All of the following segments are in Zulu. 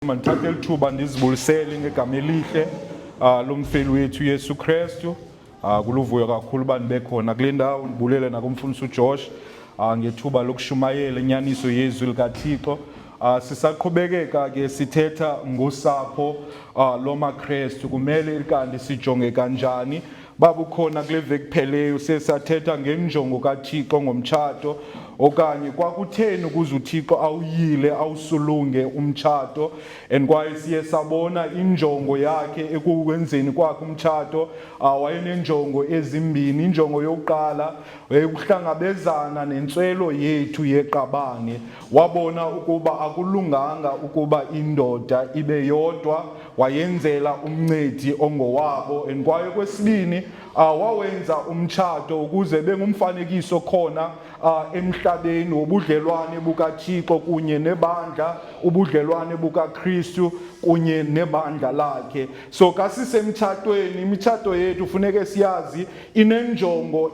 Mandithathe lithuba ndizibulisele ngegama elihle lomfeli wethu Yesu Kristu. Kuluvuyo kakhulu uba ndibe khona kule ndawo, ndibulele nakumfundisi uJosh ngethuba lokushumayela inyaniso yezwi likaThixo. Sisaqhubekeka ke sithetha ngosapho lomaKristu, kumele kanti sijonge kanjani. Babukhona kule veki pheleyo sesathetha ngenjongo kaThixo ngomtshato, okanye kwakutheni ukuze uThixo awuyile awusulunge umtshato, and kwaye siye sabona injongo yakhe ekuwenzeni kwakhe umtshato. Wayenenjongo ezimbini. Injongo yokuqala ukuhlangabezana nentswelo yethu yeqabane. Wabona ukuba akulunganga ukuba indoda ibe yodwa, wayenzela umncedi ongowabo. And kwaye kwesibini wawenza umtshato ukuze bengumfanekiso khona emhlabeni wobudlelwane bukaThixo kunye nebandla, ubudlelwane bukaKristu kunye nebandla lakhe. So kasisemtshatweni, imitshato yethu funeke siyazi inenjongo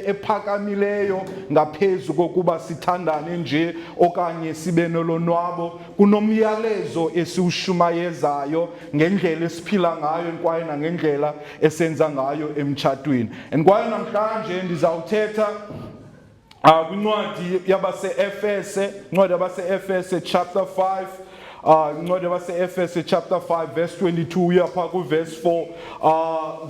ephakamileyo ngaphezu kokuba sithandane nje okanye sibe nolonwabo. Kunomyalezo esiwushumayezayo ngendlela esiphila ngayo kwaye nangendlela esenza ngayo emtshatweni. And kwaye namhlanje ndizawuthetha kwincwadi yabase-Efese, incwadi yabase-Efese chapter 5, incwadi yabase-Efese chapter 5 verse 22 uyapha ku-verse 4.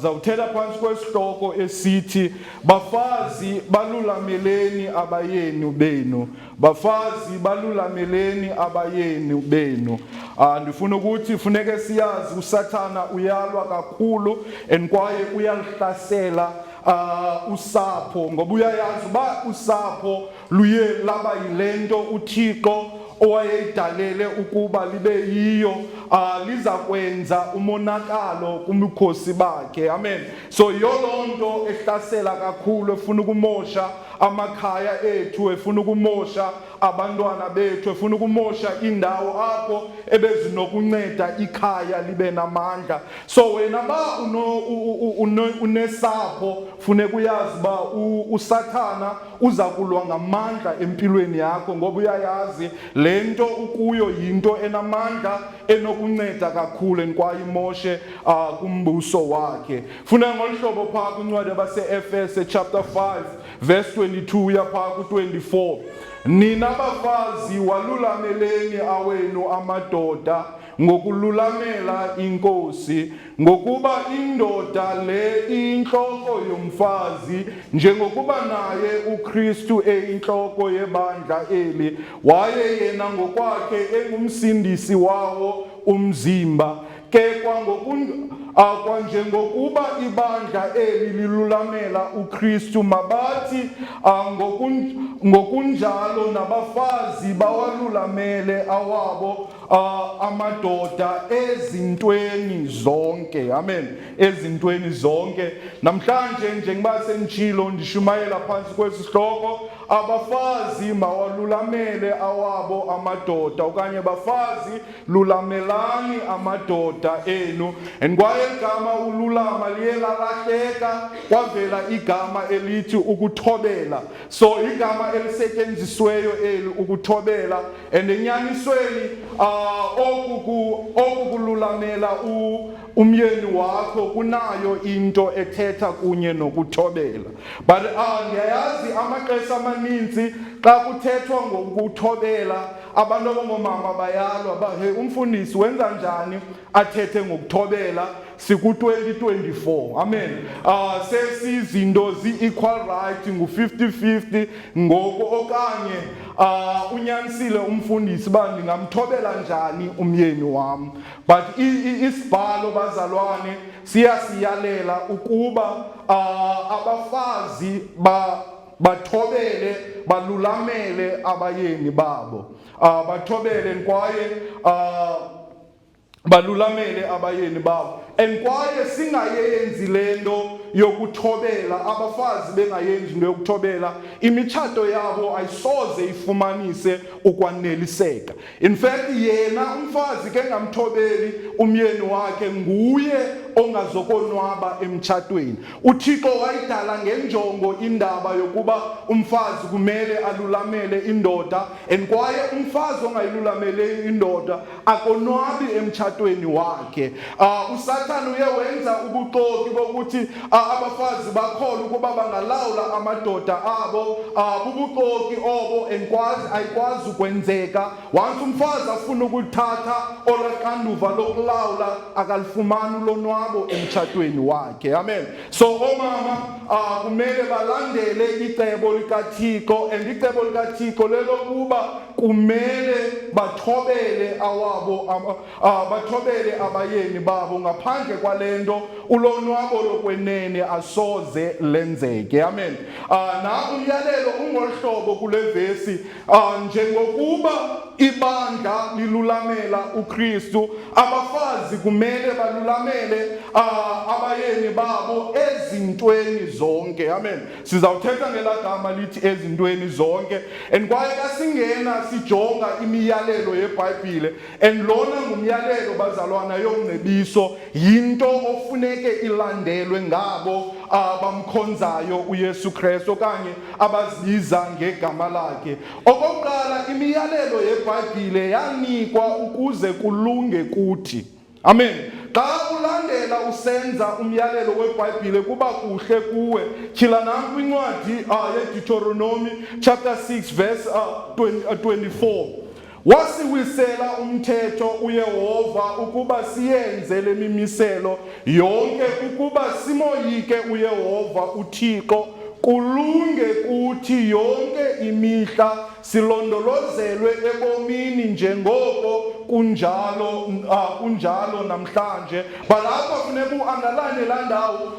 Zawuthetha phantsi kwesihloko esithi bafazi balulameleni abayeni benu. Bafazi balulameleni abayeni benu. Ndifuna ukuthi funeke siyazi uSathana uyalwa kakhulu and kwaye uyalihlasela usapho, ngoba uyayazi uba usapho luye laba yilento uThixo owayeyidalele ukuba libe yiyo, liza kwenza umonakalo kumkhosi bakhe. Amen. So yolonto ehlasela kakhulu, efuna ukumosha amakhaya ethu, efuna ukumosha abantwana bethu, efuna ukumosha indawo apho ebezinokunceda ikhaya libe namandla. So wena ba unesapho, funeka uyazi ba uSathana uza kulwa ngamandla empilweni yakho, ngoba uyayazi lento ukuyo yinto enamandla enokunceda kakhulu kwaye imoshe kumbuso wakhe. Funeka ngolhlobo phaa kwincwadi yabase-Efese chapter 5 verse 22 yaphaa ku-24. Nina bafazi walulameleni awenu amadoda ngokululamela inkosi, ngokuba indoda le iyinhloko yomfazi, njengokuba naye uKristu eyinhloko yebandla eli, waye yena ngokwakhe engumsindisi wawo umzimba. Ke kwanjengokuba ibandla eli lilulamela uKristu, mabathi ngokunjalo nabafazi bawalulamele awabo amadoda ezintweni zonke. Amen. Ezintweni zonke. Namhlanje njengoba senditshilo ndishumayela phantsi kwesi sihloko, abafazi mawalulamele awabo amadoda, okanye bafazi lulamelani amadoda enu. And kwaye igama ululama liye lalahleka kwavela igama elithi ukuthobela. So igama elisetyenzisweyo eli ukuthobela, and enyanisweni oku kululamela umyeni wakho kunayo into ethetha kunye nokuthobela. But ndiyayazi amaxesha amaninzi xa kuthethwa ngokuthobela abantu abangomama bayalwa hey, umfundisi wenza njani athethe ngokuthobela siku-2024. Amen. Sesizinto zi-equal right, ngu-50-50 ngoku, okanye unyanisile umfundisi uba ndingamthobela njani umyeni wam. But isibhalo bazalwane siyasiyalela ukuba abafazi bathobele, balulamele abayeni babo, bathobele kwaye balulamele abayeni babo. and kwaye singayenzi lento yokuthobela, abafazi bengayenzi into yokuthobela, imitshato yabo ayisoze ifumanise ukwaneliseka. In fact yena umfazi ke ngamthobeli umyeni wakhe nguye ongazokonwaba emtshatweni. uThixo wayidala ngenjongo indaba yokuba umfazi kumele alulamele indoda, and kwaye umfazi ongayilulamele indoda akonwabi emtshatweni wakhe. Usathane uye wenza ubuxoki bokuthi abafazi bakholwa ukuba bangalawula amadoda abo, bubuxoki obo, and ayikwazi ukwenzeka. Once umfazi afuna ukuthatha olaxanduva lokulawula akalifumani ulonwabo emtshatweni wakhe. Amen. So omama kumele balandele icebo likaThixo, and icebo likaThixo lelokuba kumele bathobele bathobele abayeni babo. Ngaphandle kwalento ulonwabo lokwenene asoze lenzeke. Amen. Na umyalelo ungolhlobo kule vesi, njengokuba ibandla lilulamela uKristu, abafazi kumele balulamele abayeni babo ezintweni zonke. Amen. Sizawuthetha ngelagama lithi ezintweni zonke, and kwaye kasingena sijonga imiyalelo yeBhayibhile, and lona ngumyalelo bazalwana yomngcebiso, yinto ofuneke ilandelwe ngabo bamkhonzayo uYesu Kristu okanye abazibiza ngegama lakhe. Okokuqala, imiyalelo yeBhayibhile yanikwa ukuze kulunge kuthi. Amen. Xa ulandela usenza umyalelo weBhayibhile kuba kuhle kuwe. Tyhila nam kwincwadi yeDeuteronomy chapter 6 verse 24. Wasiwisela umthetho uYehova ukuba siyenze le mimiselo yonke, ukuba simoyike uYehova uThixo, kulunge kuthi yonke imihla, silondolozelwe ebomini njengoko kunjalo namhlanje. Balapha funeka uandalayine laa ndawo,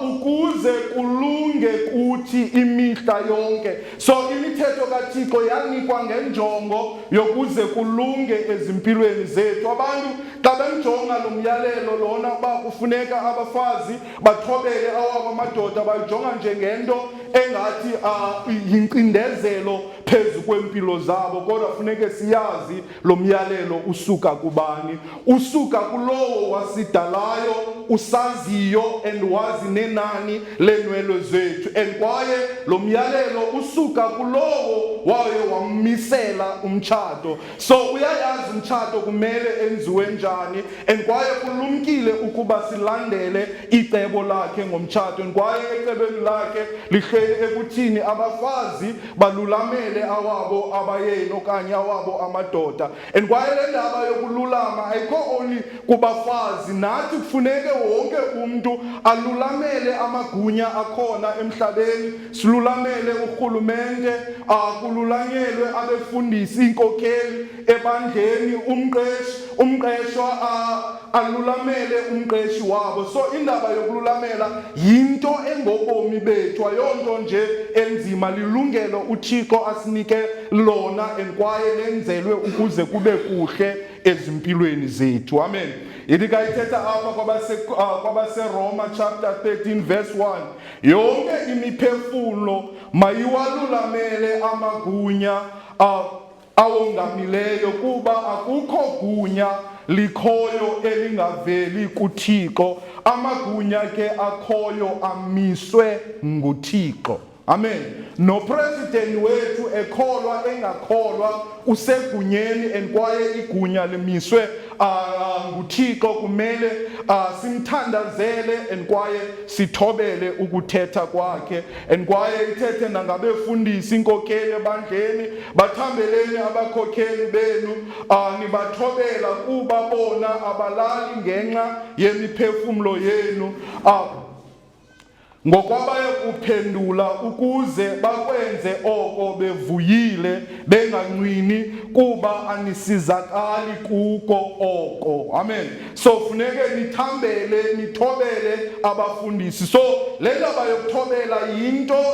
ukuze kulunge kuthi imihla yonke. So imithetho kaThixo yanikwa ngenjongo yokuze kulunge ezimpilweni zethu. Abantu xa bemjonga lo myalelo lona uba kufuneka abafazi bathobele awabo amadoda, bayijonga njengento engathi yincindezelo phezu kwempilo zabo. Kodwa funeke siyazi lo myalelo usuka kubani. Usuka kulowo wasidalayo, usaziyo and wazi nenani leenwele zethu, and kwaye lo myalelo usuka kulowo waye wammisela umtshato. So uyayazi umtshato kumele enziwe njani, and kwaye kulumkile ukuba silandele icebo lakhe ngomtshato, and kwaye ecebeni lakhe lihleli ekuthini abafazi balulamele awabo abayeni okanye awabo amadoda. And kwaye le ndaba yokululama ayikho only kubafazi, nathi kufuneke wonke umuntu alulamele amagunya akhona emhlabeni. Silulamele urhulumente, kululanyelwe abefundisi, iinkokheli ebandleni, umqeshwa alulamele umqeshi wabo. So indaba yokululamela yinto engobomi bethu, ayonto nje enzima, lilungelo uThixo asinike lona, and kwaye lenzelwe ukuze kube kuhle ezimpilweni zethu. Amen. Ithi kayithetha apha kwabaseRoma chapter 13 verse 1, yonke imiphefumlo mayiwalulamele amagunya awongamileyo, kuba akukho gunya likhoyo elingaveli kuThixo, amagunya ke akhoyo amiswe nguThixo. Amen. No president wethu ekholwa engakholwa usegunyeni, and kwaye igunya limiswe nguThixo. Kumele simthandazele and kwaye sithobele ukuthetha kwakhe, and kwaye ithethe nangabefundisi, inkokheli ebandleni, bathambeleni abakhokheli benu, nibathobela kuba bona abalali ngenxa yemiphefumlo yenu, ngokwabaye kuphendula ukuze bakwenze oko bevuyile benganqini, kuba anisizakali kuko oko. Amen. So funeke nithambele, nithobele abafundisi. So le ndaba yokuthobela yinto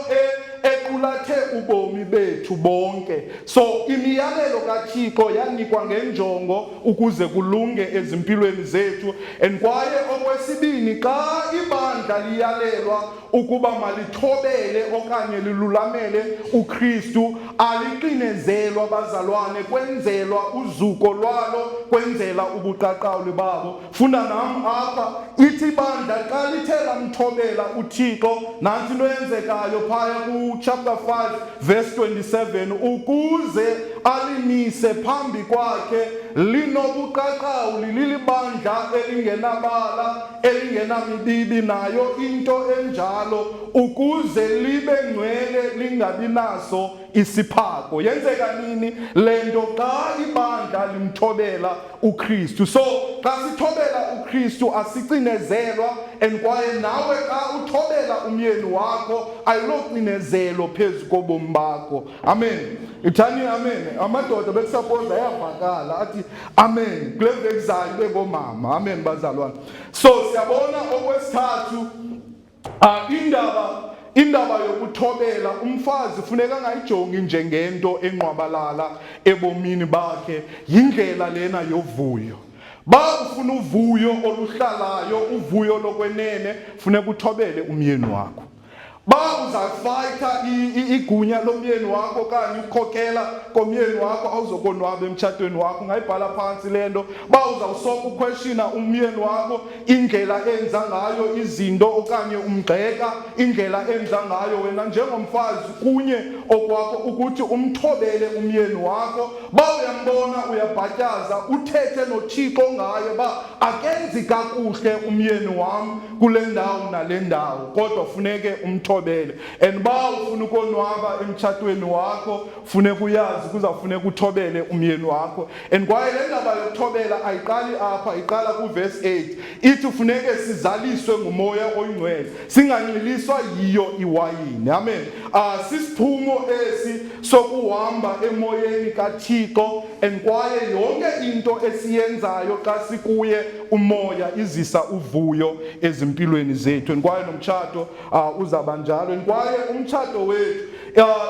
equlathe ubomi bethu bonke. So imiyalelo kaThixo yanikwa ngenjongo ukuze kulunge ezimpilweni zethu. And kwaye okwesibini, xa ibandla liyalelwa ukuba malithobele okanye lilulamele uKristu, aliqinezelwa bazalwane, kwenzelwa uzuko lwalo, kwenzela ubuqaqawuli babo. Funda nam apha ithi ibandla xa lithe lamthobela uThixo, nansi into eyenzekayo phaya ku-chapter 5 verse 27, ukuze alimise phambi kwakhe linobuqaqawuli, lilibandla elingenabala, elingenamibibi nayo into enjalo, ukuze libe ngcwele, lingabi naso isiphako. Yenzeka nini le nto? Xa ibandla limthobela uKristu. So xa sithobela uKristu asicinezelwa, and kwaye nawe xa uthobela umyeni wakho ayilocinezelo phezu kobomi bakho. Amen. Ithani amen. Amadoda bekusapoza ayavakala athi amen. Kule veki zayo bengomama. Amen bazalwane. So siyabona okwesithathu indaba yokuthobela, umfazi funeka angayijongi njengento enqwabalala ebomini bakhe, yindlela lena yovuyo. Ba ufuna uvuyo oluhlalayo, uvuyo lokwenene, funeka uthobele umyeni wakho. Ba uzafayitha igunya lomyeni wakho okanye ukukhokhela komyeni wakho awuzokonwaba emtshatweni wakho, ungayibhala phansi le nto. Ba uzawusoka ukweshina umyeni wakho indlela enza ngayo izinto okanye umgxeka indlela enza ngayo, wena njengomfazi kunye okwakho ukuthi umthobele umyeni wakho. Ba uyambona uyabhatyaza, uthethe noThixo ngaye ba akenzi kakuhle umyeni wami kule ndawo nale ndawo, kodwa funeke umthobele. And ba ufuna ukonwaba emtshatweni wakho, funeka uyazi kuzafuneka uthobele umyeni wakho. And kwaye le ndaba yokuthobela ayiqali apha, iqala ku verse 8, ithi funeke sizaliswe ngumoya oyingcwele, singanxiliswa yiyo iwayini. Amen. Sisiphumo esi sokuhamba emoyeni kaThixo, and kwaye yonke into esiyenzayo xa sikuye umoya izisa uvuyo ezimpilweni zethu. And kwaye nomtshato uzaba njalo. And kwaye umtshato wethu,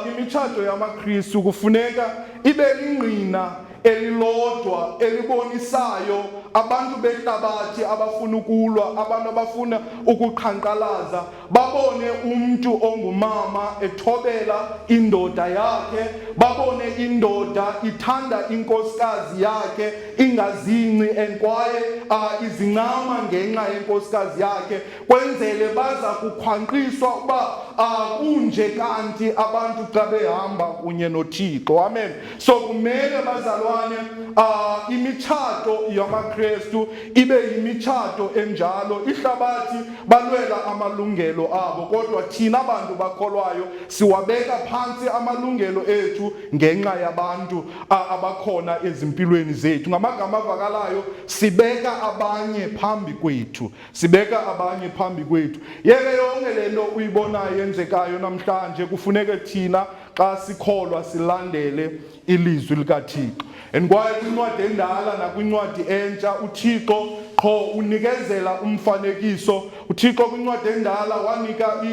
imitshato yamaKristu kufuneka ibe lingqina elilodwa elibonisayo abantu behlabathi abafuna ukulwa, abantu abafuna ukuqhankqalaza, babone umuntu ongumama ethobela indoda yakhe, babone indoda ithanda inkosikazi yakhe, ingazinci, and kwaye izincama ngenxa yenkosikazi yakhe, kwenzele baza kukhwankqiswa uba kunje kanti abantu xa behamba kunye noThixo. Amen. So kumele bazalwane imitshato yamaKristu ibe yimitshato enjalo. Ihlabathi balwela amalungelo abo, kodwa thina abantu bakholwayo siwabeka phansi amalungelo ethu ngenxa yabantu abakhona ezimpilweni zethu. Ngamagama avakalayo, sibeka abanye phambi kwethu, sibeka abanye phambi kwethu. Yeke yonke le nto uyibonayo yenzekayo namhlanje kufuneke thina xa sikholwa silandele ilizwi likaThixo. And kwaye kwincwadi endala nakwincwadi entsha uThixo qho unikezela umfanekiso. uThixo kwincwadi endala wanika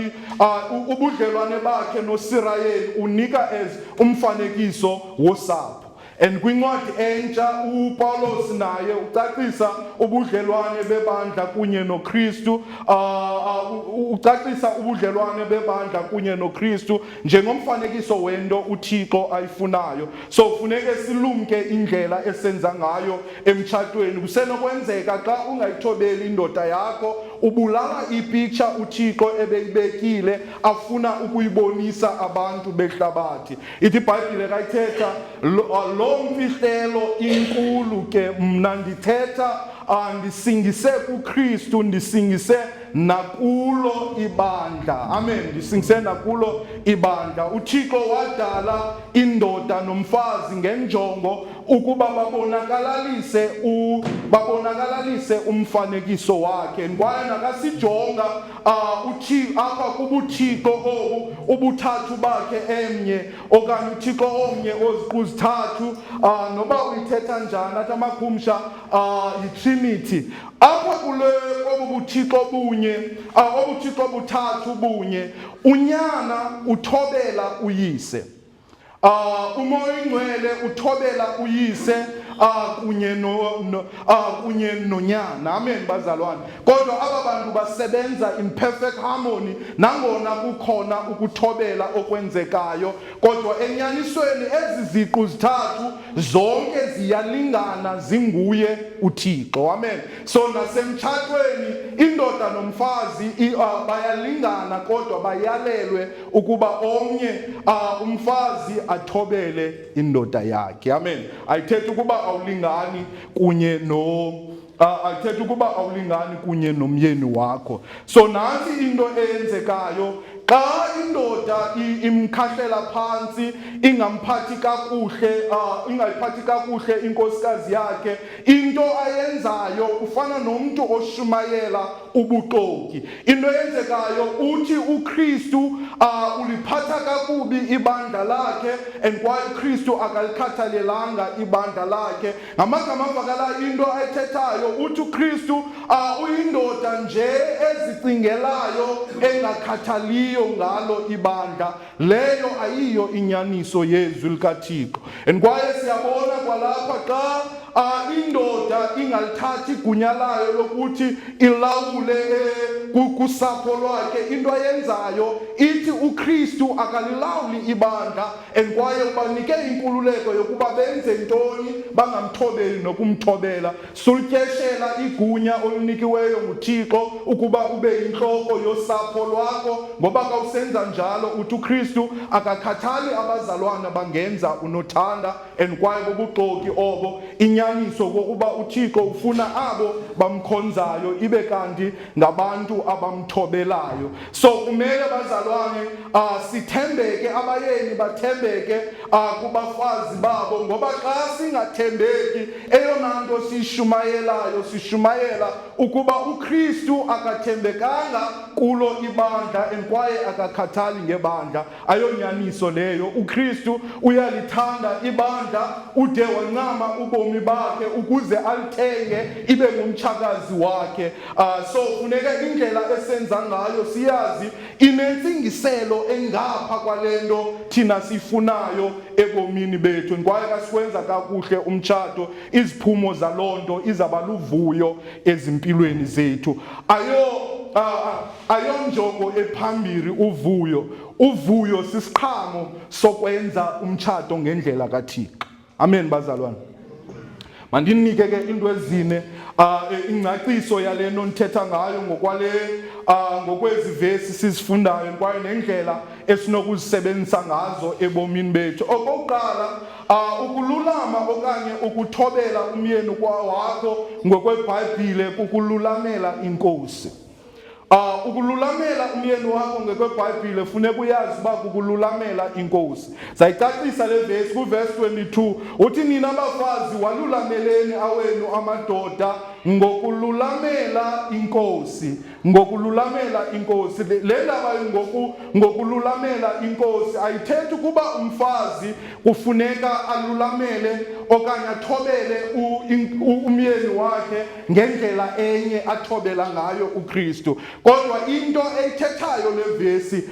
ubudlelwane bakhe noSirayeli, unika as umfanekiso wosapho. And kwincwadi entsha uPawulos naye ucacisa ubudlelwane bebandla kunye noKristu, ucacisa ubudlelwane bebandla kunye noKristu njengomfanekiso wento uThixo ayifunayo. So funeke silumke indlela esenza ngayo emtshatweni. Kusenokwenzeka xa ungayithobeli indoda yakho ubulala ipicture uThixo ebeyibekile afuna ukuyibonisa abantu behlabathi. Ithi iBhayibhile kayithetha lo mfihlelo inkulu ke mna ndithetha ndisingise kuKristu, ndisingise nakulo ibandla. Amen. Ndisingise nakulo ibandla. uThixo wadala indoda nomfazi ngenjongo ukuba babonakalise abonakalise umfanekiso wakhe kwaye nakasijonga apha kubuthixo obu ubuthathu bakhe emnye okanye uthixo omnye ozikuzithathu noba uyithetha njani athi amakhumsha yi-Trinity apha kobu buthixo bunye obuthixo buthathu bunye unyana uthobela uyise umoya oyingcwele uthobela uyise kunye nonyana. Amen bazalwane. Kodwa aba bantu basebenza in perfect harmony nangona kukhona ukuthobela okwenzekayo, kodwa enyanisweni ezi ziqu zithathu zonke ziyalingana zinguye uThixo. Amen. So nasemtshatweni indoda nomfazi bayalingana kodwa bayalelwe ukuba omnye umfazi athobele indoda yakhe. Amen. Ayithethi ukuba awulingani kunye nomyeni wakho. So nansi into eyenzekayo xa indoda imkhahlela phansi ingayiphathi kakuhle inkosikazi yakhe, into ayenzayo ufana nomntu oshumayela ubuxoki. Into eyenzekayo uthi uKristu uliphatha kakubi ibandla lakhe and kwaye uKristu akalikhathalelanga ibandla lakhe. Ngamagama avakalayo into ayithethayo uthi uKristu uyindoda nje ezicingelayo engakhathaliyo ngalo ibandla. Leyo ayiyo inyaniso yezwi likaThixo. And kwaye siyabona kwalapha xa indoda ingalithathi igunya layo lokuthi ilawule kusapho lwakhe, into ayenzayo ithi uKristu akalilawuli ibandla and kwaye ubanike inkululeko yokuba benze ntoni bangamthobeli nokumthobela. Sulityeshela igunya olunikiweyo nguThixo ukuba ube yintloko yosapho lwakho, ngoba xa usenza njalo uthi uKristu akakhathali abazalwana bangenza unothanda and kwaye bobuxoki obo. Inyaniso kokuba uThixo ufuna abo bamkhonzayo ibe kanti ngabantu abamthobelayo. So kumele bazalwane sithembeke, abayeni bathembeke kubafazi babo, ngoba xa singathembeki eyona nto sishumayela ukuba uKristu akathembekanga kulo ibandla and kwaye akakhathali ngebandla. Ayonyaniso leyo. uKristu uyalithanda ibandla ude wancama ubomi bakhe ukuze alithenge ibe ngumtshakazi wakhe. So funeka indlela esenza ngayo siyazi inentsingiselo engapha kwalento thina sifunayo ebomini bethu. Kwaye kasikwenza kakuhle umtshato, iziphumo zalonto izaba luvuyo ezimpilweni zethu. Ayonjongo ephambili uvuyo sisiqhamo sokwenza umtshato ngendlela kaThixo. Amen bazalwane. Mandinike ke into ezine ingcaciso yalento nithetha ngayo ngokwezi vesi sizifundayo kwaye nendlela esinokuzisebenzisa ngazo ebomini bethu. Okokuqala, ukululama okanye ukuthobela umyeni wakho ngokweBhayibhile kukululamela inkosi. Ukululamela umyeni wakho ngokweBhayibhile funeka uyazi uba kukululamela inkosi. Sayicacisa le vesi kuverse 22 uthi nina abafazi walulameleni awenu amadoda ngokululamela inkosi. Ngokululamela inkosi. Le ndaba ngokululamela inkosi ayithethi ukuba umfazi kufuneka alulamele okanye athobele umyeni wakhe ngendlela enye athobela ngayo uKristu. Kodwa into eyithethayo le vesi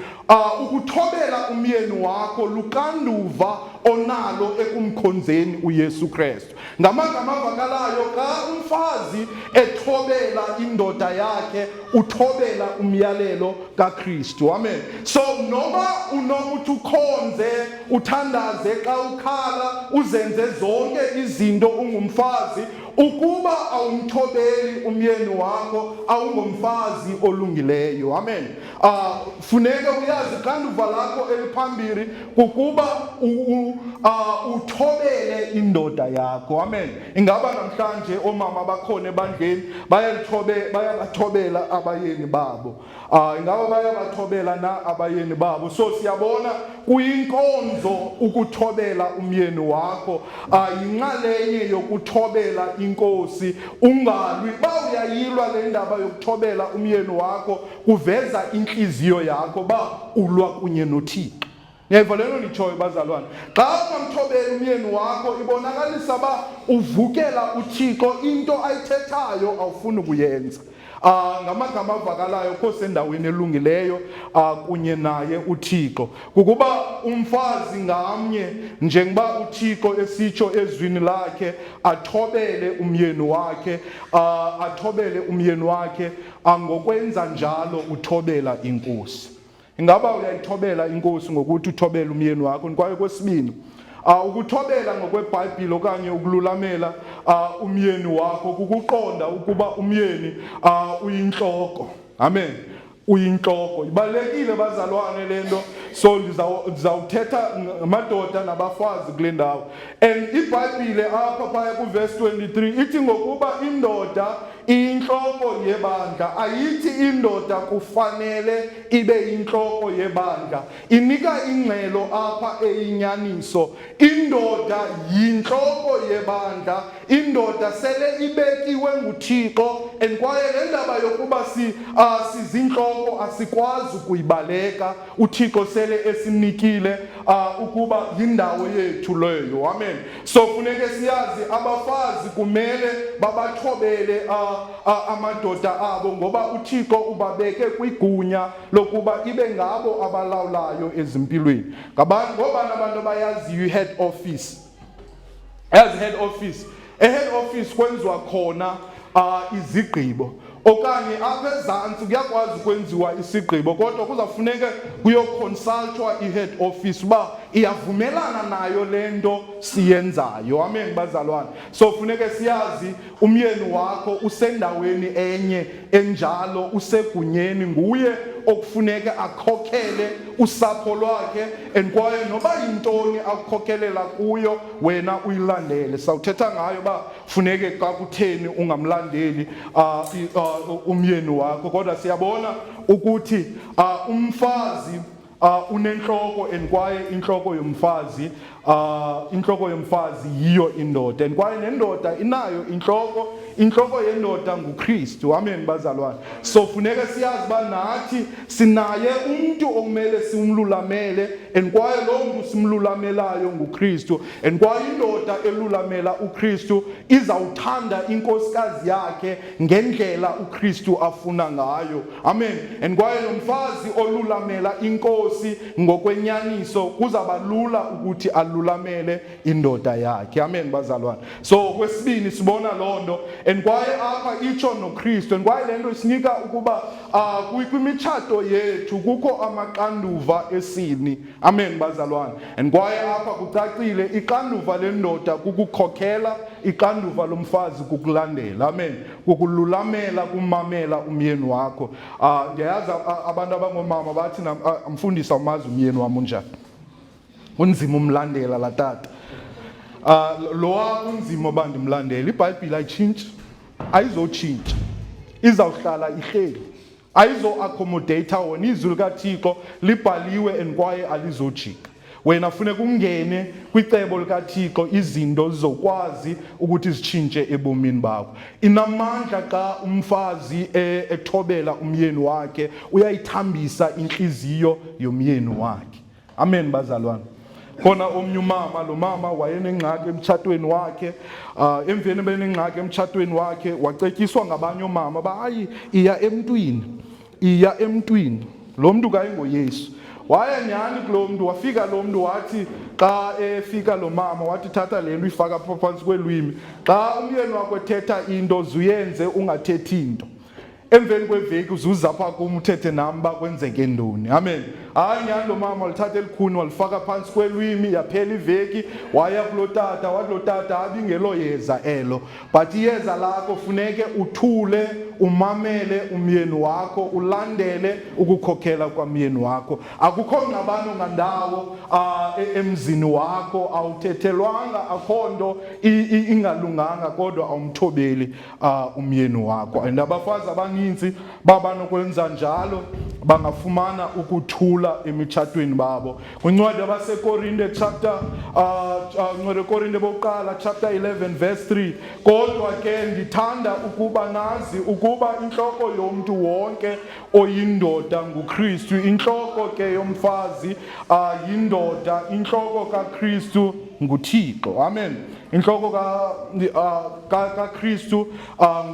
ukuthobela umyeni wakho luxanduva onalo ekumkhonzeni uYesu Kristu. Ngamagama avakalayo xa umfazi ethobela indoda yakhe uthobela umyalelo kaKristu. Amen. So noba unokuthi ukhonze uthandaze xa ukhala uzenze zonke izinto ungumfazi, ukuba awumthobeli umyeni wakho awungomfazi olungileyo. Amen. Funeka uyazi xanduva lakho eliphambili kukuba uthobele indoda yakho. Amen. Ingaba namhlanje omama bakhona ebandleni bayabathobela abayeni babo. Ingaba bayabathobela na abayeni babo. So siyabona kuyinkonzo ukuthobela umyeni wakho, yinxalenye yokuthobela inkosi. Ungalwi uyayilwa le ndaba yokuthobela umyeni wakho, kuveza inhliziyo yakho ulwa kunye noThixo. Ngiyeva lento nditshoyo bazalwane. Xa ungamthobeli umyeni wakho ibonakalisa uvukela uThixo, into ayithethayo awufuni kuyenza. Ngamagama avakalayo kho sendaweni elungileyo kunye naye uThixo. Kukuba umfazi ngamnye njengoba uThixo esitsho ezwini lakhe athobele umyeni wakhe, ngokwenza njalo uthobela inkosi. Ingaba uyayithobela inkosi ngokuthi uthobele umyeni wakho? Kwaye kwesibini, ukuthobela ngokweBhayibhile okanye ukululamela umyeni wakho kukuqonda ukuba umyeni uyinhloko. Amen. Uyinhloko. Ibalekile bazalwane lento. So ndizawuthetha ngamadoda nabafazi kule ndawo. And iBhayibhile apha phaya kuverse 23 ithi ngokuba indoda iyinhloko yebandla, ayithi indoda kufanele ibe yinhloko yebandla. Inika ingxelo apha eyinyaniso. Indoda yinhloko yebandla, indoda sele ibekiwe nguThixo, and kwaye le ndaba yokuba sizinhloko asikwazi ukuyibaleka. uThixo sele esinikile ukuba yindawo yethu leyo. Amen. So funeke siyazi abafazi kumele babathobele amadoda abo, ngoba uThixo ubabeke kwigunya lokuba ibe ngabo abalawulayo ezimpilweni. Ngobani abantu abayaziyo i-head office? As head office, head office kwenziwa khona izigqibo, okanye apha ezantsi kuyakwazi ukwenziwa isigqibo, kodwa kuzafuneka kuyoconsultwa i-head office uba iyavumelana nayo lento siyenzayo. Amen bazalwane. So funeke siyazi umyeni wakho usendaweni enye enjalo, usegunyeni, nguye okufuneka akhokhele usapho lwakhe, and kwaye noba yintoni akukhokhelela kuyo wena uyilandele. Sawuthetha ngayo funeke xa kutheni ungamlandeli umyeni wakho, kodwa siyabona ukuthi umfazi unenhloko, and kwaye inhloko yomfazi yiyo indoda, and kwaye nendoda inayo inhloko yendoda nguKristu. Amen bazalwane. So funeka siyazi nathi sinaye umuntu okumele simlulamele, and kwaye lo muntu simlulamelayo nguKristu, and kwaye indoda elulamela uKristu izawuthanda inkosikazi yakhe ngendlela uKristu afuna ngayo. Amen. And kwaye nomfazi olulamela inkosi ngokwenyaniso kuzaba lula ukuthi alulamele indoda yakhe. Amen bazalwane. So kwesibini sibona londo, and kwaye apha itsho noKristu, and kwaye lento isinika ukuba kwimitshato yethu kukho amaqanduva esini. Amen bazalwane. And kwaye apha kucacile iqanduva lendoda kukukhokhela, iqanduva lomfazi kukulandela. Amen. Kukululamela, kumamela umyeni wakho. Ndiyazi abantu abangomama bathi amfundisa umazi umyeni wami unjani. Unzima umlandela la tata. Lowa unzima bandimlandela. iBhayibhile ayitshintshi, ayizotshintsha, izawuhlala ihleli, ayizo-accommodate wona. Izwi likaThixo libhaliwe and kwaye alizojika. Wena funeka ungene kwicebo likaThixo izinto zizokwazi ukuthi zitshintshe ebomini bakho. Inamandla xa umfazi ethobela umyeni wakhe, uyayithambisa inhliziyo yomyeni wakhe. Amen bazalwane. Khona omnye umama, lo mama wayenengxaki emtshatweni wakhe, emveni benengxaki emtshatweni wakhe wacetyiswa ngabanye omama hayi iya emntwini. Lo mntu kayingoYesu. Waya nyhani kulo mntu, wafika lo mntu wathi xa efika lo mama wathi thatha le nto uyifaka phantsi kwelwimi, xa umyeni wakho ethetha into zuyenze ungathethi into. Emveni kweveki uzuza pha kum uthethe nam kwenzeke ntoni. Amen. hayi nyani lo mama walithatha elikhuni walifaka phansi kwelwimi yaphela iveki waya kulotata wathi lotata abingelo yeza elo, but iyeza lakho funeke uthule umamele umyeni wakho ulandele ukukhokhela kwamyeni wakho. Akukho ngxabano ngandawo emzini wakho, awuthethelwanga, akho nto ingalunganga, kodwa awumthobeli umyeni wakho. And abafazi abaninzi babanokwenza njalo, bangafumana ukuthula emitshatweni babo. Kwincwadi yabasekorinte ncwadi Korinte bokuqala chapter 11 verse 3, kodwa ke ndithanda ukuba nazi ukuba inhloko yomntu wonke oyindoda nguKristu, inhloko ke yomfazi yindoda, inhloko kaKristu nguThixo. Amen. Inhloko kaKristu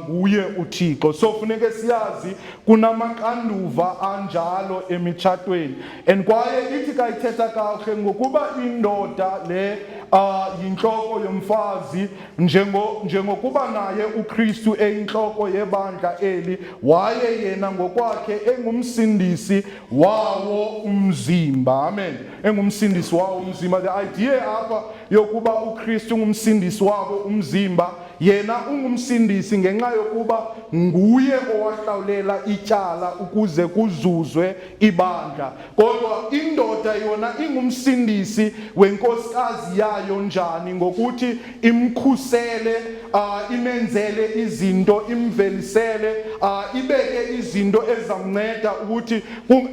nguye uThixo. So funeke siyazi kunamaqanduva anjalo emitshatweni, and kwaye ithi kayithetha kahle ngokuba indoda le yinhloko yomfazi, njengokuba naye uKristu eyinhloko yebandla eli, waye yena ngokwakhe engumsindisi wawo umzimba. Amen. Engumsindisi wawo umzimba. The idea apha yokuba uKristu ngumsindisi wabo umzimba, yena ungumsindisi ngenxa yokuba nguye owahlawulela ityala ukuze kuzuzwe ibandla. Kodwa indoda yona ingumsindisi wenkosikazi yayo njani? Ngokuthi imkhusele, imenzele izinto, imvelisele, ibeke izinto ezamnceda ukuthi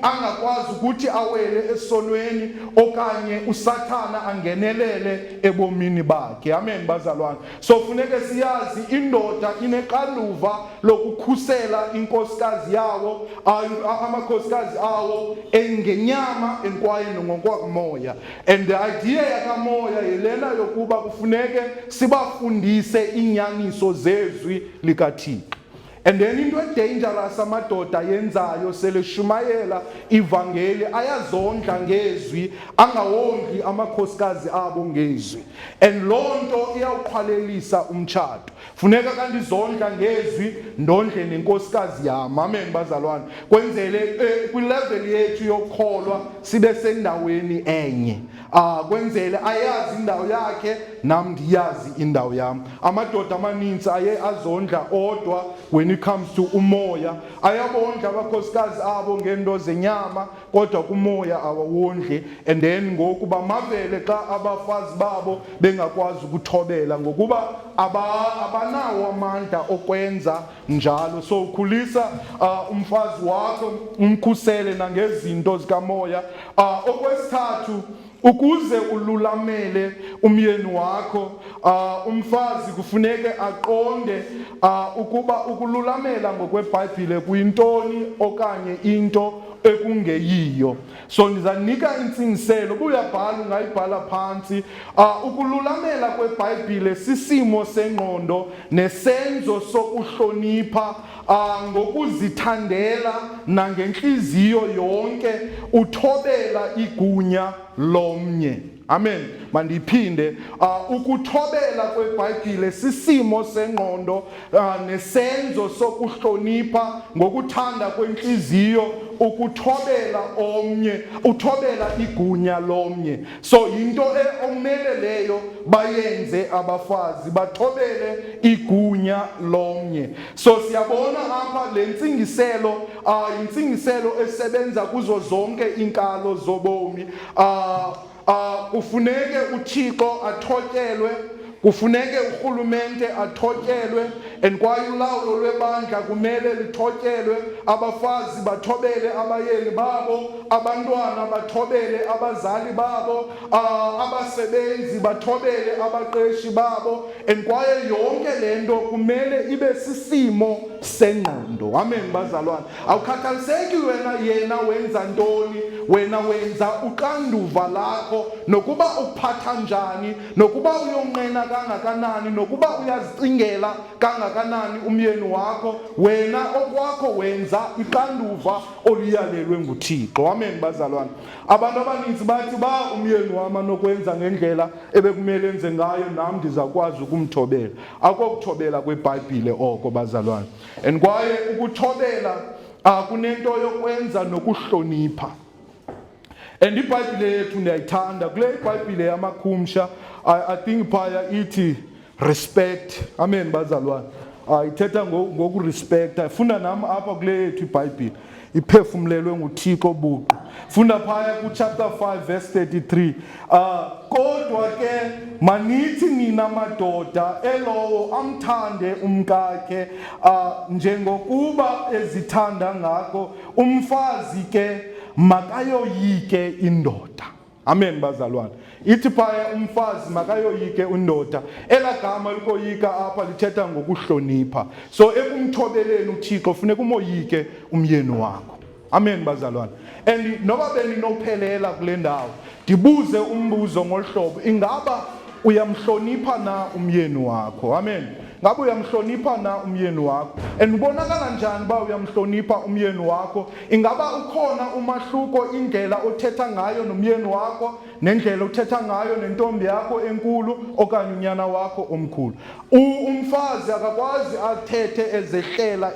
angakwazi ukuthi awele esonweni okanye usathana angenelele ebomini bakhe. Amen bazalwane. So funeke siyazi indoda ineqanduva lokukhusela inkosikazi yawo, amakhosikazi awo engenyama enkwaye ngokwamoya. And the idea yakamoya yilena yokuba kufuneke sibafundise inyaniso zezwi likaThixo. And then into dangerous amadoda yenzayo seleshumayela ivangeli ayazondla ngezwi, angawondli amakhosikazi abo ngezwi. And lonto iyawuqhwalelisa umtshato. Funeka kanti zondla ngezwi ndondle nenkosikazi yami. Amen bazalwane. Kwenzele kwilevel yethu yokholwa sibe sendaweni enye. Kwenzele ayazi indawo yakhe nam ndiyazi indawo yami. Amadoda amaninzi aye azondla odwa when it comes to umoya, ayabondla abakhosikazi abo ngento zenyama, kodwa kumoya awawondli. And then ngoku bamavele xa abafazi babo bengakwazi ukuthobela ngokuba abanawo amandla okwenza njalo. So ukhulisa umfazi wakho, umkhusele nangezinto zikamoya. Okwesithathu, ukuze ululamele umyeni wakho, umfazi kufuneke aqonde ukuba ukululamela ngokweBhayibhile kuyintoni okanye into ekungeyiyo. So ndizanika intsingiselo, uyabhala ungayibhala phansi. Ukululamela kweBhayibhile sisimo sengqondo nesenzo sokuhlonipha ngokuzithandela nangenhliziyo yonke uthobela igunya lomnye. Amen. Mandiphinde, ukuthobela kweBhayibhile sisimo sengqondo nesenzo sokuhlonipha ngokuthanda kwenhliziyo ukuthobela omnye, uthobela igunya lomnye. So into okumele leyo bayenze abafazi, bathobele igunya lomnye. So siyabona apha le ntsingiselo, intsingiselo esebenza kuzo zonke inkalo zobomi. Kufuneke uThixo athotyelwe, kufuneke urhulumente athotyelwe, and kwaye ulawulo lwebandla kumele lithotyelwe. Abafazi bathobele abayeni babo, abantwana bathobele abazali babo, abasebenzi bathobele abaqeshi babo, and kwaye yonke lento kumele ibe sisimo sengqondo. Amen bazalwane. Awukhathaliseki wena yena wenza ntoni, wena wenza uqanduva lakho, nokuba uphatha njani, nokuba uyonqena kangakanani, nokuba uyazicingela kangakanani umyeni wakho, wena okwakho wenza iqanduva oluyalelwe nguThixo. Amen bazalwane. Abantu abaninzi bathi umyeni wami anokwenza ngendlela ebekumele enze ngayo, nami ndizakwazi ukumthobela. Akokuthobela kweBhayibhile oko bazalwane. And kwaye ukuthobela kunento yokwenza nokuhlonipha. And iBhayibhile yethu ndiyayithanda kule iBhayibhile yamakhumsha I think phaya ithi respect. Amen bazalwane. Ithetha ngokurespecta. Funda nami apha kule yethu iBhayibhile iphefumlelwe nguThixo buqu. Funda phaya kuchapter 5 verse 33. Kodwa ke manithi nina madoda elowo amthande umkakhe njengokuba ezithanda ngako umfazi ke makayoyike indoda. Amen bazalwane. Ithi phaya umfazi makayoyike indoda. Elagama likoyika apha lithetha ngokuhlonipha. So ekumthobeleni uThixo funeka umoyike umyeni wakho. Amen bazalwane. And noba beninophelela kule ndawo ndibuze umbuzo ngolhlobo, ingaba uyamhlonipha na umyeni wakho? Amen. Ngabe uyamhlonipha na umyeni wakho? And ubonakala njani ba uyamhlonipha umyeni wakho? Ingaba ukhona umahluko indlela othetha ngayo nomyeni wakho nendlela othetha ngayo nentombi yakho enkulu okanye unyana wakho omkhulu? Umfazi akakwazi athethe ezehlela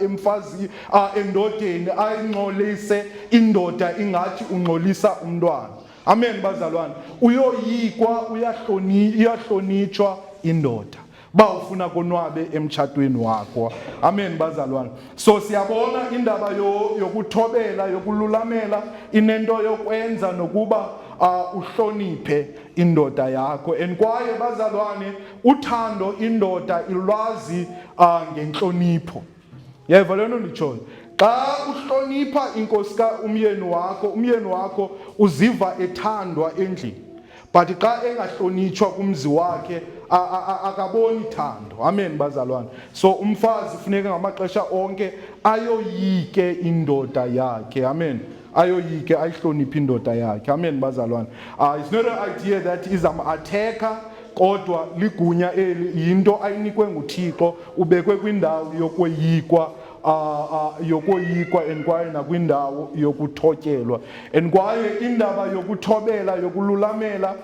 endodeni ayingcolise indoda ingathi ungcolisa umntwana. Amen bazalwane. Uyoyikwa, uyahlonitshwa indoda ba ufuna konwabe emtshatweni wakho. Amen bazalwane. So siyabona indaba yokuthobela, yokululamela inento yokwenza nokuba uhloniphe indoda yakho. And kwaye bazalwane uthando indoda ilwazi ngenhlonipho. Yeva lento nditshoyo. Xa uhlonipha inkosika umyeni wakho uziva ethandwa endlini. But xa engahlonitshwa kumzi wakhe akaboni thando. Amen bazalwane. So umfazi funeka ngamaxesha onke ayoyike indoda yakhe. Amen. Ayoyike ayihloniphe indoda yakhe. Amen bazalwane. It's not an idea that izam-atheka kodwa ligunya eli yinto ayinikwe nguThixo, ubekwe kwindawo yokoyikwa and kwaye nakwindawo yokuthotyelwa. And kwaye indaba yokuthobela yokululamela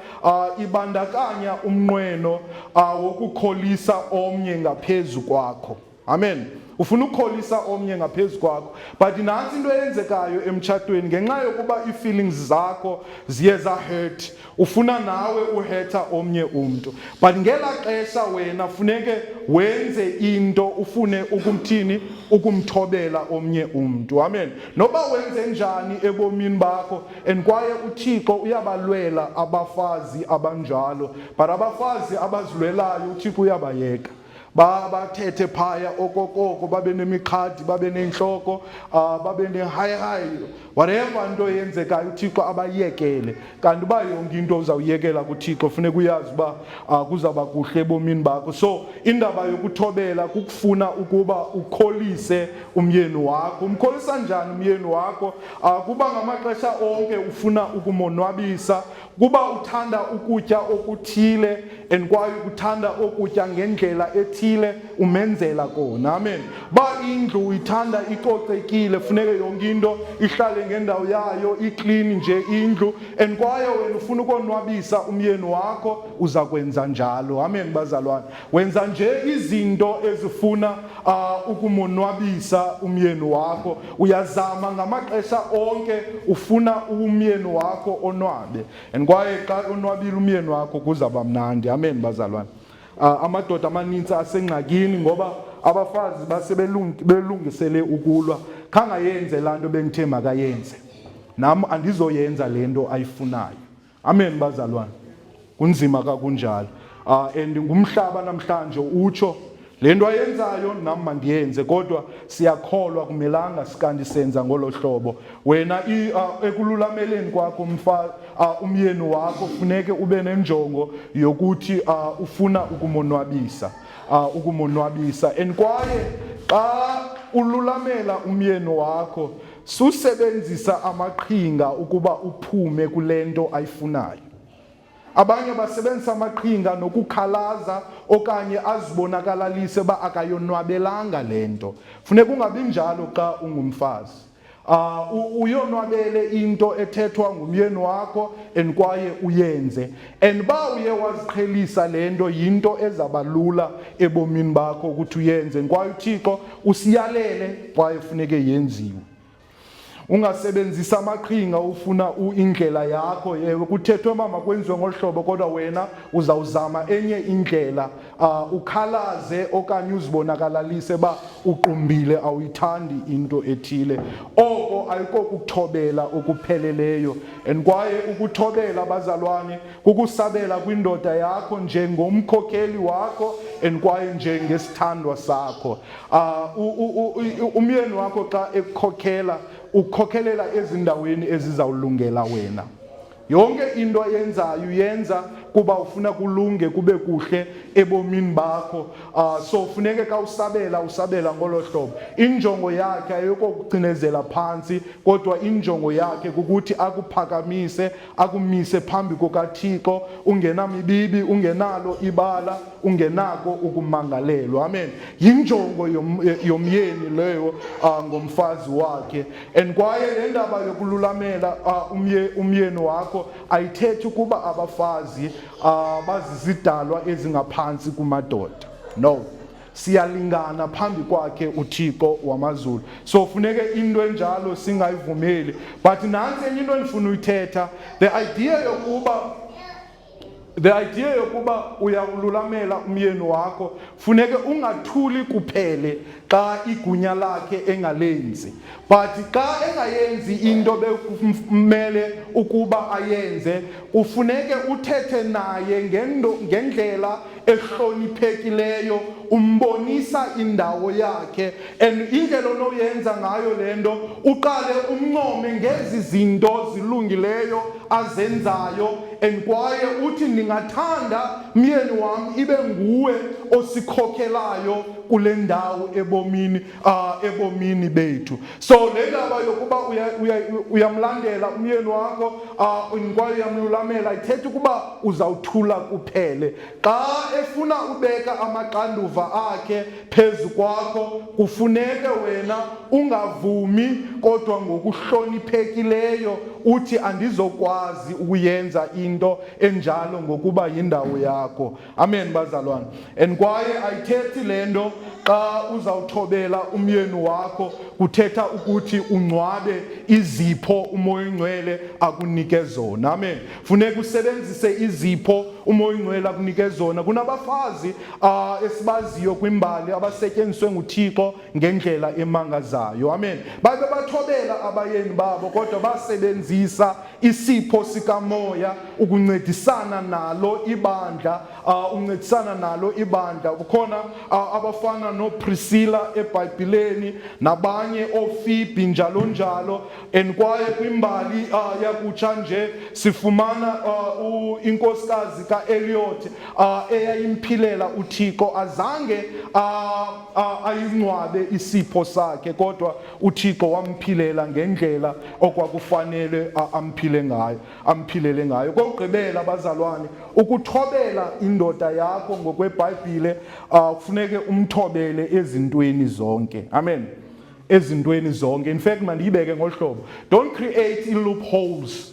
ibandakanya umnqweno wokukholisa omnye ngaphezu kwakho. Amen. Ufuna ukukholisa omnye ngaphezu kwakho. But nansi into eyenzekayo emtshatweni ngenxa yokuba ii-feelings zakho ziye za-hurt, ufuna nawe uhurta omnye umntu. But ngela xesha wena funeke wenze into ufune ukumthobela omnye umntu. Amen. Noba wenze njani ebomini bakho, and kwaye uThixo uyabalwela abafazi abanjalo. But abafazi abazilwelayo uThixo uyabayeka. Bathethe phaya okokoko babe nemiqhadi babe nenhloko babe ne-high whatever into yenzekayo uThixo abayekele. Kanti uba yonke into uzawuyekela kuThixo funeka uyazi uba kuzawuba kuhle ebomini bakho. So indaba yokuthobela kukufuna ukuba ukholise umyeni wakho. Umkholisa njani umyeni wakho? Kuba ngamaxesha onke ufuna ukumonwabisa, kuba uthanda ukutya okuthile and kwaye ukuthanda ukutya ngendlela ethile umenzela kona. Amen. Ba indlu uyithanda icocekile, funeka yonke into ihlale ngendawo yayo, iclean nje indlu, and kwaye wena ufuna ukonwabisa umyeni wakho uza kwenza njalo. Amen bazalwane. Wenza nje izinto ezifuna ukumonwabisa umyeni wakho. Uyazama ngamaxesha onke ufuna umyeni wakho onwabe. And kwaye xa onwabile umyeni wakho kuzaba mnandi. Amen bazalwane. Amadoda amaninzi asengxakini ngoba abafazi basebelungisele ukulwa. Khangayenze laa nto bengithe makayenze. Nam andizoyenza le nto ayifunayo. Amen bazalwane. Kunzima kakunjalo. And ngumhlaba namhlanje utsho le nto ayenzayo nam mandiyenze, kodwa siyakholwa kumelanga sikanti senza ngolo hlobo. Wena ekululameleni kwakho umyeni wakho funeke ube nenjongo yokuthi ufuna ukumonwabisa. And kwaye xa ululamela umyeni wakho susebenzisa amaqhinga ukuba uphume kule nto ayifunayo. Abanye basebenzisa amaqhinga nokukhalaza okanye azibonakalalise ba akayonwabelanga lento. Funeka ungabi njalo xa ungumfazi. Uyonwabele into ethethwa ngumyeni wakho and kwaye uyenze. And ba uye waziqhelisa lento yinto ezabalula ebomini bakho ukuthi uyenze. Kwaye uThixo usiyalele kwaye funeke yenziwe. ungasebenzisa amaqhinga ufuna indlela yakho. Yewe kuthethwe mama kwenziwe ngohlobo kodwa wena uzawuzama enye indlela, ukhalaze okanye uzibonakalalise ba uqumbile awuyithandi into ethile. Oko ayiko ukuthobela okupheleleyo. And kwaye ukuthobela bazalwane kukusabela kwindoda yakho njengomkhokheli wakho and kwaye njengesithandwa sakho. Umyeni wakho xa ekukhokhela ukhokhelela ezindaweni ezizawulungela wena. Yonke into yenzayo yenza kuba ufuna kulunge kube kuhle ebomini bakho. So funeke xa usabela ngolo hlobo. Injongo yakhe ayiko kucinezela phansi kodwa injongo yakhe kukuthi akuphakamise, akumise phambi kukaThixo, ungenamibibi, ungenalo ibala, ungenako ukumangalelwa. Amen. Yinjongo yomyeni leyo ngomfazi wakhe. And kwaye le ndaba yokululamela umyeni wakho ayithethi ukuba abafazi bazizidalwa ezingaphansi kumadoda. No, siyalingana phambi kwakhe uThixo wamazulu. So funeke into enjalo singayivumeli. But nansi enye into endifuna uyithetha, the idea yokuba uyawululamela umyeni wakho funeke ungathuli kuphele xa igunya lakhe engalenzi. But xa engayenzi into bekumele ukuba ayenze, ufuneke uthethe naye ngendlela ehloniphekileyo, umbonisa indawo yakhe. And indlela onoyenza ngayo lento, uqale umncome ngezi zinto zilungileyo azenzayo. And kwaye uthi ndingathanda myeni wami ibe nguwe osikhokhelayo kule ndawo ebomini bethu. So le ndaba yokuba uyamlandela umyeni wakho kwaye uyamlulamela ithetha ukuba uzawuthula kuphele. Xa efuna ubeka amaqanduva akhe phezu kwakho, kufuneke wena ungavumi kodwa ngokuhloniphekileyo uthi andizokwazi ukuyenza into enjalo ngokuba yindawo yakho. Amen bazalwane. And kwaye ayithethi lento xa uzawuthobela umyeni wakho kuthetha ukuthi ungcwabe izipho uMoya Oyingcwele akunike zona. Amen. Funeka usebenzise izipho uMoya Oyingcwele akunike zona. Kunabafazi esibaziyo kwimbali abasetyenziswe nguThixo ngendlela emangazayo. Amen. Babe bathobela abayeni babo kodwa basebenzisa isipho sikamoya ukuncedisana nalo ibandla, Kukhona abafana noPriscilla eBhayibhileni nabanye oPhoebe njalo. And kwaye kwimbali yakutsha nje sifumana inkosikazi kaEliot eyayimphilela uThixo, azange ayingcwabe isipho sakhe kodwa uThixo wamphilela ngendlela okwakufanele amphilele ngayo. Kokugqibela bazalwane, ukuthobela indoda yakho ngokweBhayibhile kufuneke umthobele ezintweni zonke. Amen. Ezintweni zonke. In fact mandiyibeke ngohlobo, don't create loopholes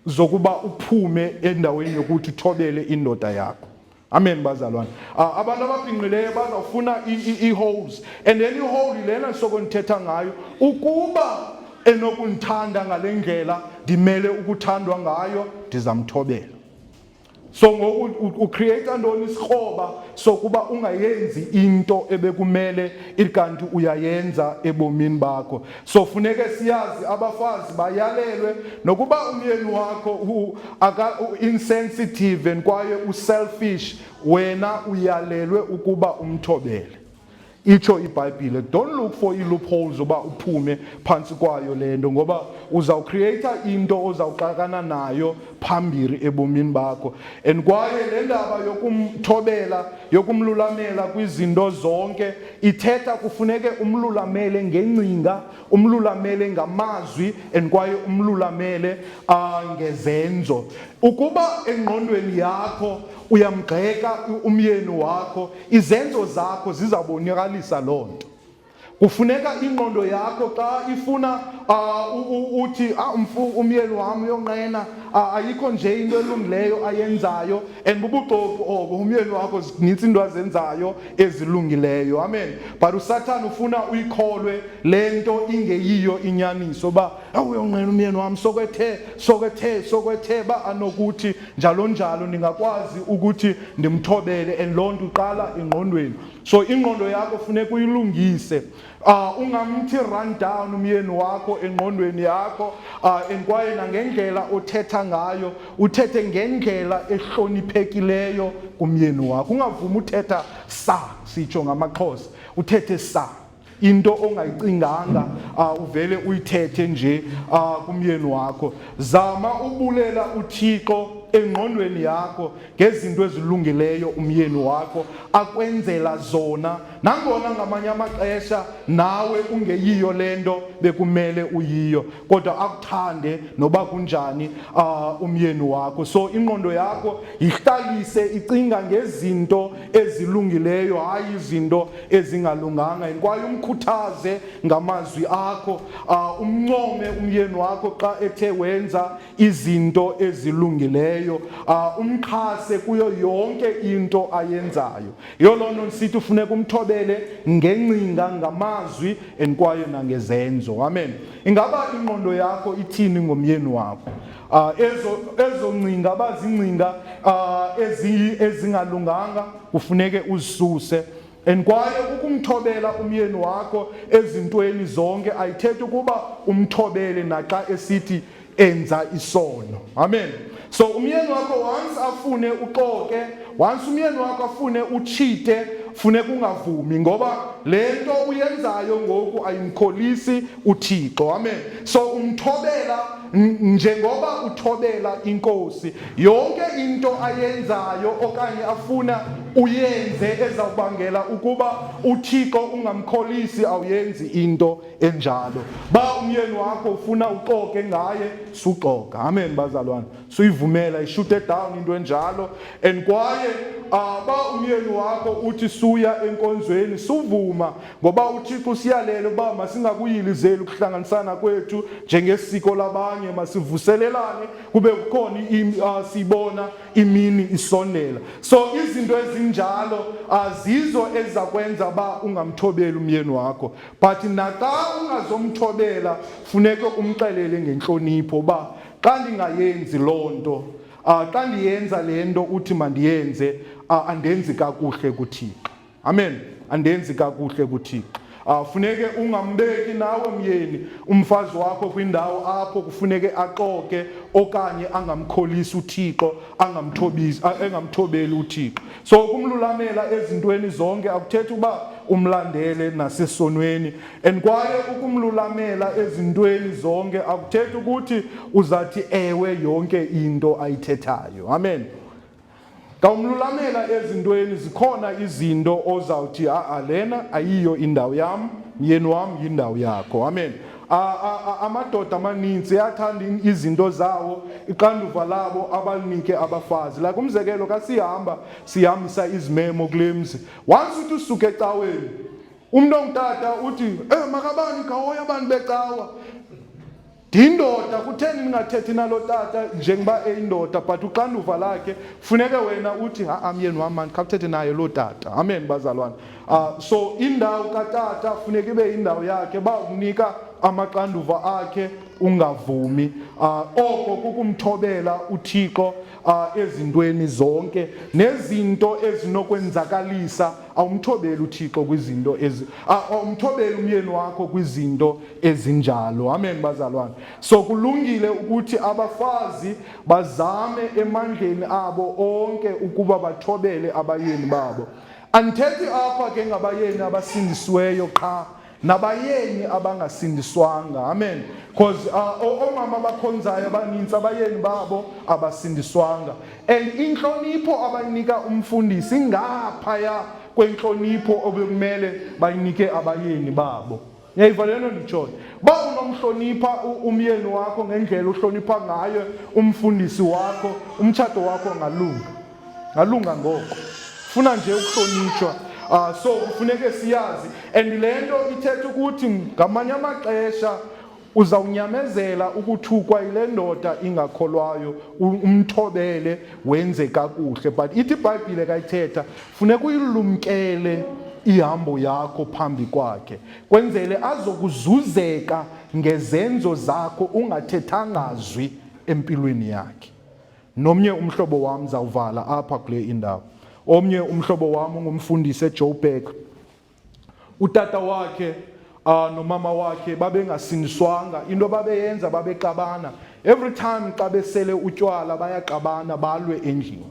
zokuba uphume endaweni yokuthi uthobele indoda yakho. Amen bazalwane. Abantu ababhinqileyo bazawufuna i-holes, and then i-hole lena sokondithetha ngayo, ukuba enokundithanda ngale ndlela ndimele ukuthandwa ngayo, ndizamthobela. So ngoku ucreate ntoni isikroba sokuba ungayenzi into ebekumele ikanti uyayenza ebomini bakho. So funeke siyazi abafazi bayalelwe nokuba umyeni wakho insensitive and kwaye uselfish, wena uyalelwe ukuba umthobele. Itsho iBhayibhile, don't look for loopholes uba uphume phantsi kwayo lento, ngoba uzawucreate into ozawuxakana nayo phambili ebomini bakho. And kwaye le ndaba yokumthobela, yokumlulamela kwizinto zonke ithetha kufuneke umlulamele ngengcinga, umlulamele ngamazwi, and kwaye umlulamele ngezenzo. Ukuba engqondweni yakho uyamgxeka umyeni wakho, izenzo zakho zizawubonakalisa loo nto. Kufuneka ingqondo yakho xa ifuna uthi umyeni wami uyonqena, ayikho nje into elungileyo ayenzayo, and bubuxoki obo, umyeni wakho zinintsi into azenzayo ezilungileyo. Amen. But uSathane ufuna uyikholwe le nto ingeyiyo inyaniso, ba uyonqena umyeni wami, sokwethe ba anokuthi njalo njalo ndingakwazi ukuthi ndimthobele, and loo nto uqala engqondweni. So ingqondo yakho funeka uyilungise. Ungamthi run down umyeni wakho engqondweni yakho, and kwaye nangendlela othetha ngayo uthethe ngendlela ehloniphekileyo kumyeni wakho. Ungavumi uthetha sitsho ngamaXhosa, uthethe into ongayicinganga uvele uyithethe nje kumyeni wakho. Zama ubulela uThixo engqondweni yakho ngezinto ezilungileyo umyeni wakho akwenzela zona, nangona ngamanye amaxesha nawe ungeyiyo lento bekumele uyiyo, kodwa akuthande noba kunjani umyeni wakho. So ingqondo yakho yihlalise icinga ngezinto ezilungileyo, hayi izinto ezingalunganga, kwaye umkhuthaze ngamazwi akho, umncome umyeni wakho xa ethe wenza izinto ezilungileyo, umxhase kuyo yonke into ayenzayo. Yiyo loo nto sithi ufuneka umthobele ngengcinga, ngamazwi, kwaye nangezenzo. Amen. Ingaba ingqondo yakho ithini ngomyeni wakho? Ezo ngcinga bazingcinga ezingalunganga kufuneke uzisuse, kwaye ukumthobela umyeni wakho ezintweni zonke ayithethi ukuba umthobele naxa esithi enza isono. Amen. So umyeni wakho once afune uxoke, once umyeni wakho afune utshite, funeka ungavumi, ngoba le nto uyenzayo ngoku ayimkholisi uThixo. Amen. So umthobela njengoba uthobela inkosi. Yonke into ayenzayo okanye afuna uyenze ezawubangela ukuba uThixo ungamkholisi, awuyenzi into enjalo. Ba umyeni wakho ufuna uxoke ngaye, suxoka. Amen bazalwane. Suyivumela, ishute down into enjalo, kwaye ba umyeni wakho uthi suya enkonzweni, suvuma, ngoba uThixo siyalela uba masingakuyilizeli ukuhlanganisana kwethu njengesiko labanye, masivuselelane kube kukhona sibona imini isondela. So izinto ezinjalo zizo ezakwenza ba ungamthobeli umyeni wakho, but naxa ungazomthobela funeka umxelele ngenhlonipho ba xa ndingayenzi loo nto, xa ndiyenza le nto uthi mandiyenze, andenzi kakuhle kuThixo. Amen. Andenzi kakuhle kuThixo. Funeke ungambeki nawe myeni umfazi wakho kwindawo apho kufuneke axoke okanye angamkholisi uThixo, engamthobeli uThixo. So ukumlulamela ezintweni zonke akuthethi uba umlandele nasesonweni, kwaye ukumlulamela ezintweni zonke akuthethi ukuthi uzathi ewe yonke into ayithethayo. Amen. Xa umlulamela ezintweni zikhona izinto ozawuthi lena ayiyo indawo yam, myeni wam yindawo yakho. Amen. Amadoda amaninzi ayathanda izinto zawo, ixanduva labo abalinike abafazi. Like umzekelo ka sihambisa izimemo kule mzi, once uthi usuke ecaweni, umntu ongutata uthi makabani ngawoya abantu becawa, ndindoda, kutheni ningathethi nalo tata njengoba eyindoda, but uxanduva lakhe funeke wena uthi myeni wam mani khawuthethe naye loo tata. Amen bazalwane. So indawo katata funeka ibe indawo yakhe, ba ukunika amaxanduva akhe ungavumi. Oko kukumthobela uThixo ezintweni zonke, nezinto ezinokwenzakalisa awumthobeli uThixo kwizinto awumthobeli umyeni wakho kwizinto ezinjalo. Amen bazalwane. So kulungile ukuthi abafazi bazame emandleni abo onke ukuba bathobele abayeni babo. Andithethi apha ke ngabayeni abasindisiweyo qha, nabayeni abangasindiswanga. Amen. Because omama abakhonzayo abanintsi abayeni babo abasindiswanga, and inhlonipho abayinika umfundisi ngaphaya kwenhlonipho obekumele bayinike abayeni babo. Ngiyayiva lento nditshoyo. Ba unomhlonipha umyeni wakho ngendlela uhlonipha ngayo umfundisi wakho, umtshato wakho ngalunga ngoko. Funa nje ukuhlonitshwa. So kufuneke siyazi, and lento ithetha ukuthi ngamanye amaxesha uzawunyamezela ukuthukwa ile ndoda ingakholwayo, umthobele wenze kakuhle. But ithi iBhayibhile kayithetha funeka uyilumkele ihambo yakho phambi kwakhe, kwenzele azokuzuzeka ngezenzo zakho ungathethanga zwi empilweni yakhe. Nomnye umhlobo wam zawuvala apha kule indawo. Omnye umhlobo wam ungumfundisi eJoburg. Utata wakhe nomama wakhe babengasindiswanga, into babeyenza babexabana. Every time xa besele utywala bayaxabana balwe endlini.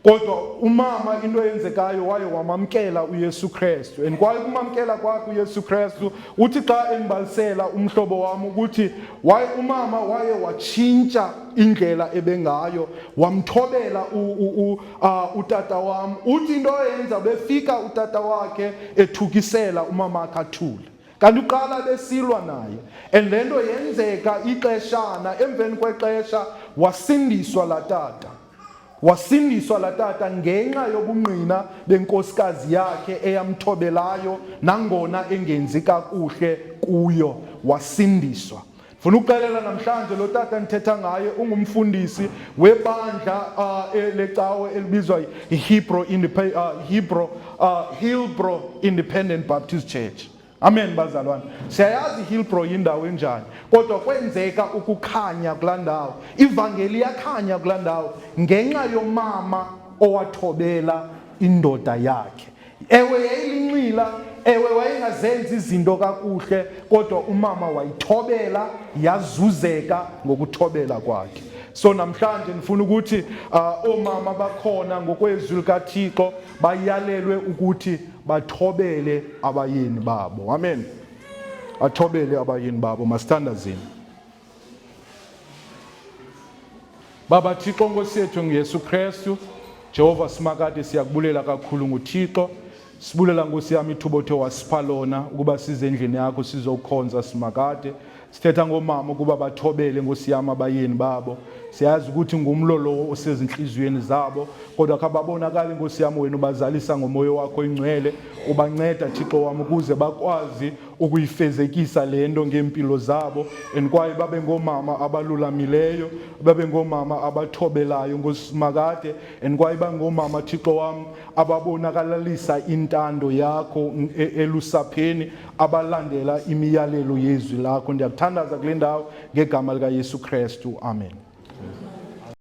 Kodwa umama into eyenzekayo waye wamamkela uYesu Kristu, and kwaye kumamkela kwakhe uYesu Kristu uthi xa embalisela umhlobo wam ukuthi umama waye watshintsha indlela ebengayo, wamthobela utata wam. Uthi into eyenza befika utata wakhe ethukisela umama wakhe athule, kanti uqala besilwa naye, and le nto yenzeka ixeshana. Emveni kwexesha wasindiswa la tata. Wasindiswa la tata ngenxa yobungqina benkosikazi yakhe eyamthobelayo nangona engenzi kakuhle kuyo, wasindiswa. Funa ukuxelela namhlanje lo tata ndithetha ngaye ungumfundisi webandla lecawe elibizwa Hillbrow Independent Baptist Church. Amen bazalwane. Siyayazi Hillbrow yindawo enjani, kodwa kwenzeka ukukhanya kulaa ndawo. Ivangeli yakhanya kulaa ndawo ngenxa yomama owathobela indoda yakhe. Ewe yayilinxila, ewe wayengazenzi izinto kakuhle, kodwa umama wayithobela, yazuzeka ngokuthobela kwakhe. So namhlanje ndifuna ukuthi omama bakhona ngokwezwi likaThixo bayalelwe ukuthi bathobele abayeni babo. Amen. Bathobele abayeni babo. Masithandazeni. Baba Thixo Nkosi yethu ngeYesu Kristu, Jehova simakade siyakubulela kakhulu nguThixo. Sibulela Nkosi yami ithuba othe wasipha lona ukuba size endlini yakho sizokhonza simakade. Sithetha ngomama ukuba bathobele Nkosi yami abayeni babo. Siyazi ukuthi ngumlolo osezinhliziyweni zabo, kodwa kababonakala Nkosi yami wena ubazalisa ngomoya wakho ingcwele, ubanceda Thixo wami ukuze bakwazi ukuyifezekisa lento ngempilo zabo, kwaye babe ngomama abalulamileyo, babe ngomama abathobelayo Nkosi makade, kwaye bangomama Thixo wami ababonakalisa intando yakho elusapheni, abalandela imiyalelo yezwi lakho. Ndiyakuthandaza kule ndawo ngegama likaYesu Kristu. Amen.